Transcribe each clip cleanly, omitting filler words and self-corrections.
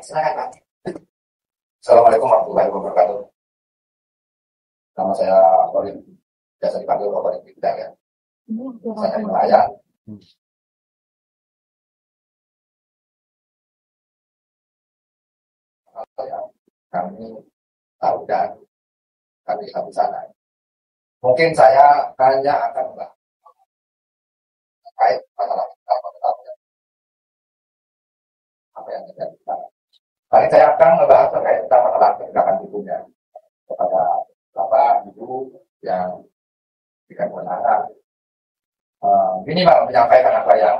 silakan Pak. Assalamualaikum warahmatullahi wabarakatuh. Nama saya Korin, biasa dipanggil Korin Bidang ya. Saya nelayan. Kami tahu dan kami lihat di sana. Mungkin saya hanya akan membahas terkait masalah apa yang terjadi di sana. Kali saya akan membahas terkait tentang masalah penegakan hukumnya kepada Bapak Ibu yang diberikan kewenangan. Ini Pak menyampaikan apa yang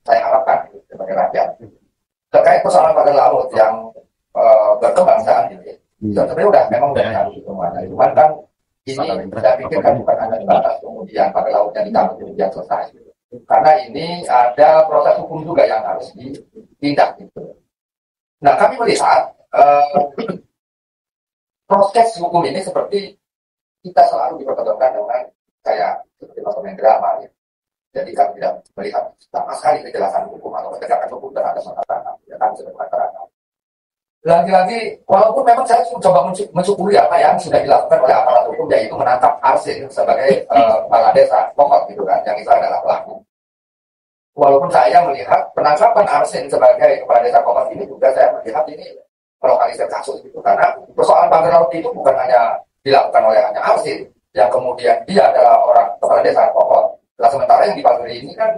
saya harapkan sebagai rakyat terkait persoalan pada laut yang berkembang saat ini. Sebenarnya memang udah harus semuanya. Cuman kan ini saya pikir kan bukan hanya dibatas kemudian pada lautnya ditaruh kemudian selesai. Karena ini ada proses hukum juga yang harus ditindak gitu. Nah kami melihat proses hukum ini seperti kita selalu dipertemukan dengan kayak seperti masalah drama ya. Jadi kami tidak melihat sama sekali kejelasan hukum atau penegakan hukum terhadap masyarakat. Ya kami sudah masyarakat. Lagi-lagi, walaupun memang saya coba mensyukuri apa yang sudah dilakukan oleh aparat hukum, yaitu menangkap Arsin sebagai kepala desa pokok gitu kan, yang itu adalah pelaku. Walaupun saya melihat penangkapan Arsin sebagai kepala desa pokok ini juga saya melihat ini melokalisir kasus gitu, karena persoalan pagar laut itu bukan hanya dilakukan oleh hanya Arsin, yang kemudian dia adalah orang kepala desa pokok. Nah, sementara yang di pagar ini kan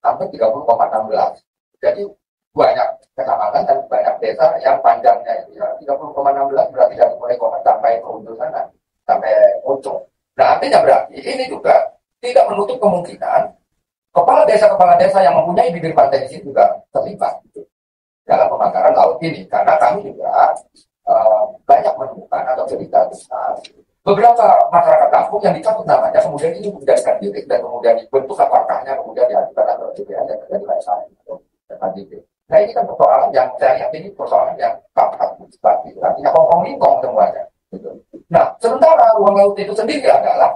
hampir 30,16. Jadi banyak kecamatan dan banyak desa yang panjangnya itu ya 30,16 berarti dari mulai kota sampai ke ujung sana, sampai ujung. Nah artinya berarti ini juga tidak menutup kemungkinan kepala desa yang mempunyai bibir pantai di sini juga terlibat gitu, dalam pembakaran laut ini. Karena kami juga banyak menemukan atau cerita besar beberapa masyarakat kampung yang dicabut namanya, kemudian itu dijadikan titik dan kemudian dibentuk apakahnya, kemudian diajukan atau DPR yang terjadi pada saat itu. Nah ini kan persoalan yang saya lihat ini persoalan yang kapat gitu. Artinya kongkong lingkong semuanya. Gitu. Nah sementara ruang laut itu sendiri adalah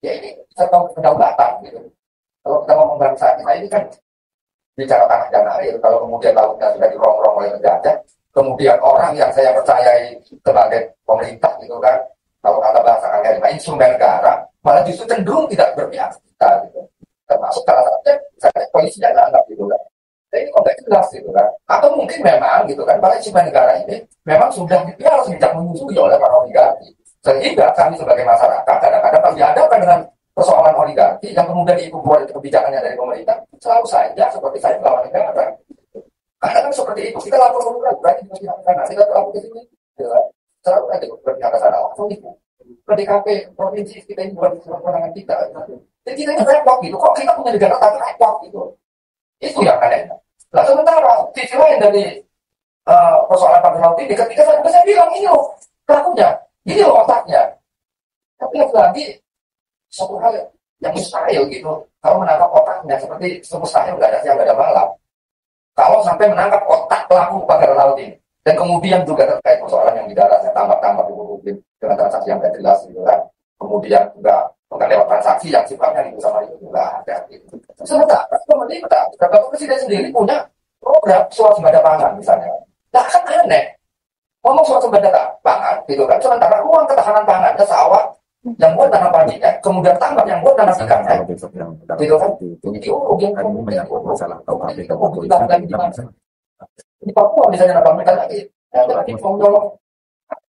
ya ini serta kedaulatan gitu. Kalau kita ngomong bangsa kita ini kan bicara tanah dan air. Kalau kemudian lautnya sudah dirongrong oleh penjajah, kemudian orang yang saya percayai sebagai pemerintah gitu kan, kalau kata bahasa kalian instrumen negara, malah justru cenderung tidak berpihak kita gitu. Termasuk salah satunya misalnya polisinya nggak gitu kan. Ini konteks jelas gitu kan. Atau mungkin memang gitu kan, para instrumen negara ini memang sudah dipiara sejak menyusui oleh para oligarki. Sehingga kami sebagai masyarakat kadang-kadang pas dihadapkan dengan persoalan oligarki yang kemudian diikuti kebijakannya dari pemerintah, selalu saja seperti saya melawan negara. Karena kan seperti itu, kita lapor ke berarti di pihak sana, kita lapor ke sini, gitu kan. Selalu ada berpihak ke sana, langsung itu. Ke DKP, provinsi kita ini buat kewenangan kita. Jadi kita ini repot gitu, kok kita punya negara tapi repot gitu. Itu yang aneh. Nah sementara sisi lain dari persoalan pagar laut ini, ketika saya bilang ini loh pelakunya, ini loh otaknya. Tapi lagi satu hal yang mustahil gitu. Kalau menangkap otaknya seperti semustahil nggak ada siang nggak ada malam. Kalau sampai menangkap otak pelaku pagar laut ini, dan kemudian juga terkait persoalan yang di daratnya tambah publik dengan transaksi yang tidak jelas gitu kan. Kemudian juga bukan lewat transaksi yang sifatnya itu sama itu juga ada gitu. Sementara pemerintah, Bapak Presiden sendiri punya program swasembada pangan misalnya. Nah kan aneh, ngomong swasembada pangan gitu kan. Sementara ruang ketahanan pangannya sawah yang buat tanam padinya, kemudian tambak yang buat tanam ikannya, gitu kan. Jadi masalah di Papua misalnya apa mereka lagi, lagi mau nyolong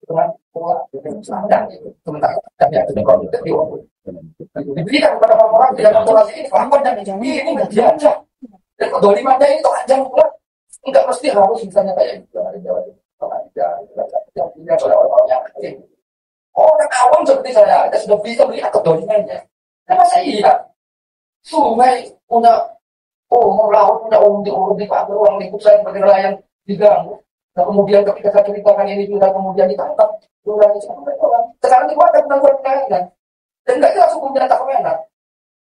dengan pola standar gitu. Sementara kami ada di konflik diberikan kepada orang-orang yang mentorasi ini lakukan ini nggak diaja dan kedolimannya itu panjang pula nggak mesti harus misalnya kayak gitu ada yang punya oleh orang-orang yang kecil orang awam seperti saya aja sudah bisa melihat kedolimannya. Karena saya iya sungai punya mau laut punya di pagar ruang lingkup saya sebagai nelayan diganggu. Nah kemudian ketika saya ceritakan ini juga kemudian ditangkap sekarang dikeluarkan penangguhan penahanan dan nggak jelas hukumnya tak kemenak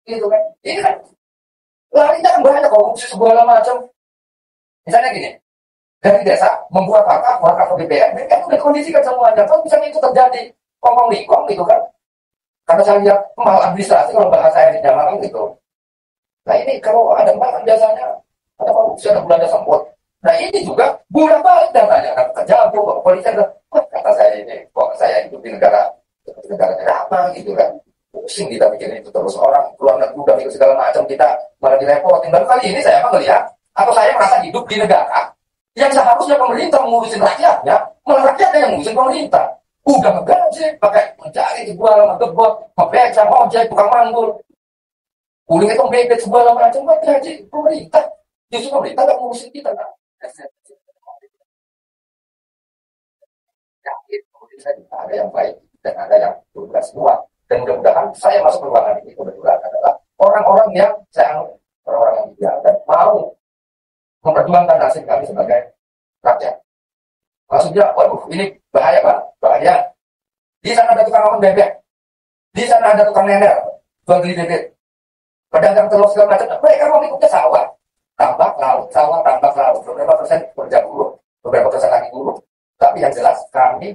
gitu kan. Ini kan larinya kan banyak korupsi segala macam. Misalnya gini, dari desa membuat hak BPN kan udah kondisikan semuanya. Kalau misalnya itu terjadi kongkong lingkong gitu kan, karena saya lihat maladministrasi kalau bahasa yang dinamakan gitu. Nah ini kalau ada malah biasanya ada korupsi, ada belanja semput. Nah ini juga bolak balik datanya kata jago, kok polisi ada, kata saya ini, kok saya hidup di negara apa gitu kan. Pusing kita bikin itu terus orang keluar negeri udah mikir segala macam kita malah direpotin. Baru kali ini saya melihat atau saya merasa hidup di negara yang seharusnya pemerintah mengurusin rakyatnya, malah rakyatnya yang mengurusin pemerintah. Udah ngegaji, pakai mencari jual, ngegebot, ngebeca, ojek, tukang manggul. Uling itu bebek segala macam, gaji pemerintah. Justru pemerintah nggak ngurusin kita kan. Yakin pemerintah ada yang baik dan ada yang berubah semua. Dan mudah-mudahan saya masuk ke ruangan ini kebetulan adalah orang-orang yang saya anggap orang-orang yang ideal dan mau memperjuangkan nasib kami sebagai rakyat. Maksudnya, waduh ini bahaya Pak, bahaya. Di sana ada tukang orang bebek, di sana ada tukang nenek, jual beli bebek, pedagang telur segala macam. Mereka mau ikutnya sawah, tambak laut, sawah, tambak laut. Beberapa persen kerja buruh, beberapa persen lagi buruh. Tapi yang jelas kami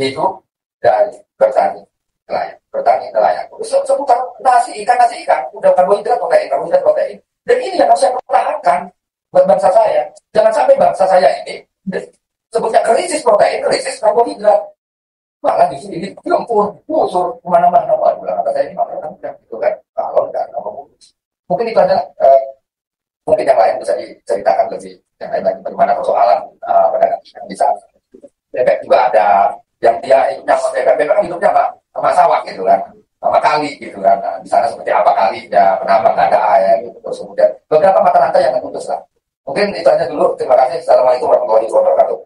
itu dari bertani nelayan, bertani nelayan. Seputar nasi ikan, udah karbohidrat protein. Dan ini yang harus saya pertahankan buat bangsa saya. Jangan sampai bangsa saya ini sebutnya krisis protein, krisis karbohidrat. Malah di sini diempur, musuh kemana-mana. Waduh, kata saya ini makan gitu kan. Kalau enggak mau. Mungkin itu aja. Mungkin yang lain bisa diceritakan lebih yang lain lagi bagaimana persoalan pedagang ikan di sana. Bebek juga ada yang dia hidupnya bebek kan hidupnya sama sawah gitu kan, sama kali gitu kan. Nah, di sana seperti apa kalinya, kenapa nggak ada air gitu. Terus kemudian beberapa mata rantai yang terputus lah. Mungkin itu aja dulu. Terima kasih. Assalamualaikum warahmatullahi wabarakatuh.